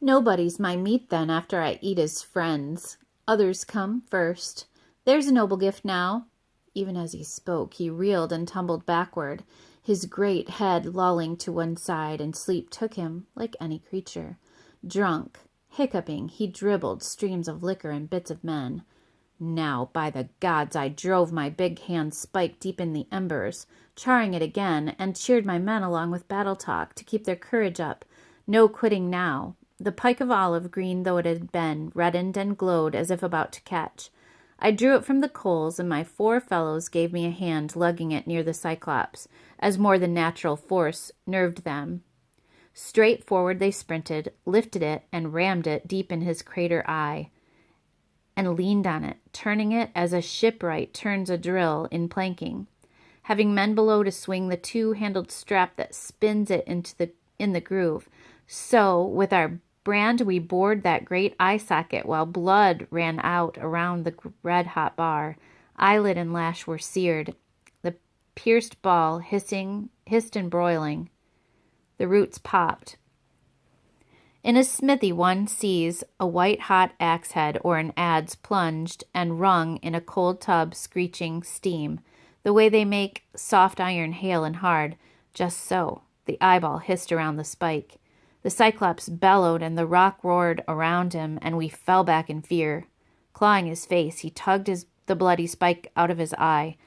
Nobody's my meat then after I eat his friends. Others come first. There's a noble gift now. Even as he spoke, he reeled and tumbled backward, his great head lolling to one side, and sleep took him like any creature. Drunk, hiccuping, he dribbled streams of liquor and bits of men. Now, by the gods, I drove my big hand spike deep in the embers, charring it again, and cheered my men along with battle talk to keep their courage up. No quitting now. The pike of olive, green though it had been, reddened and glowed as if about to catch. I drew it from the coals, and my 4 fellows gave me a hand lugging it near the Cyclops, as more than natural force nerved them. Straight forward they sprinted, lifted it, and rammed it deep in his crater eye, and leaned on it, turning it as a shipwright turns a drill in planking, having men below to swing the 2-handled strap that spins it in the groove. So, with our brand we bored that great eye socket while blood ran out around the red-hot bar. Eyelid and lash were seared. The pierced ball hissed and broiling. The roots popped. In a smithy one sees a white-hot axe head or an adze plunged and wrung in a cold tub screeching steam, the way they make soft iron hale and hard. Just so. The eyeball hissed around the spike. The Cyclops bellowed, and the rock roared around him, and we fell back in fear. Clawing his face, he tugged the bloody spike out of his eye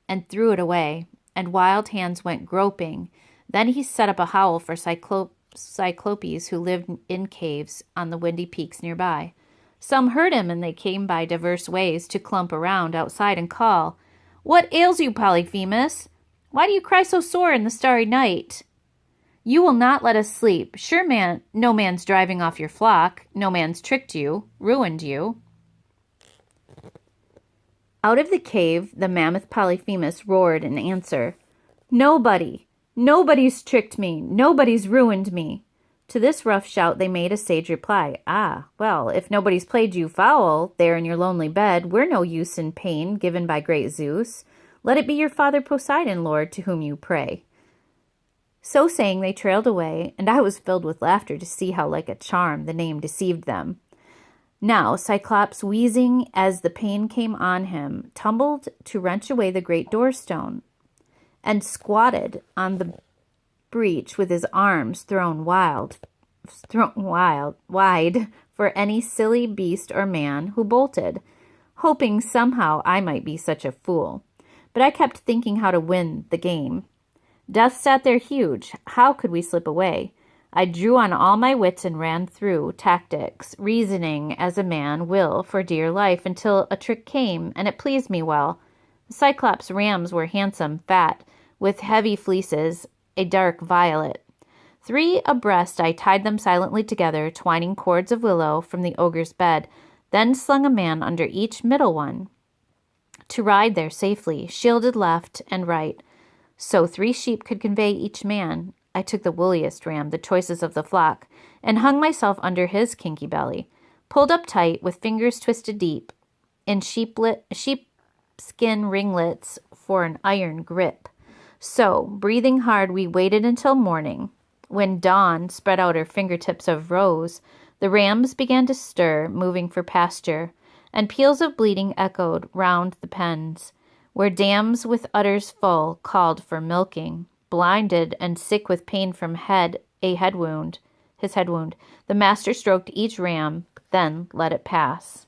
and threw it away, and wild hands went groping. Then he set up a howl for Cyclopes who lived in caves on the windy peaks nearby. Some heard him, and they came by diverse ways to clump around outside and call, "What ails you, Polyphemus? Why do you cry so sore in the starry night? You will not let us sleep. Sure, no man's driving off your flock. No man's tricked you, ruined you." Out of the cave, the mammoth Polyphemus roared in answer, "Nobody! Nobody's tricked me. Nobody's ruined me." To this rough shout they made a sage reply, "Ah, well, if nobody's played you foul there in your lonely bed, we're no use in pain given by great Zeus. Let it be your father Poseidon, Lord, to whom you pray." So saying, they trailed away, and I was filled with laughter to see how like a charm the name deceived them. Now Cyclops, wheezing as the pain came on him, tumbled to wrench away the great doorstone, and squatted on the breach with his arms thrown wide for any silly beast or man who bolted, hoping somehow I might be such a fool. But I kept thinking how to win the game. Death sat there huge. How could we slip away? I drew on all my wits and ran through tactics, reasoning as a man will for dear life, until a trick came, and it pleased me well. The Cyclops' rams were handsome, fat, with heavy fleeces, a dark violet. 3 abreast I tied them silently together, twining cords of willow from the ogre's bed, then slung a man under each middle one, to ride there safely, shielded left and right, so 3 sheep could convey each man. I took the woolliest ram, the choicest of the flock, and hung myself under his kinky belly, pulled up tight, with fingers twisted deep in sheepskin ringlets for an iron grip. So, breathing hard, we waited until morning. When dawn spread out her fingertips of rose, the rams began to stir, moving for pasture, and peals of bleating echoed round the pens, where dams with udders full called for milking. Blinded and sick with pain from his head wound, the master stroked each ram, then let it pass.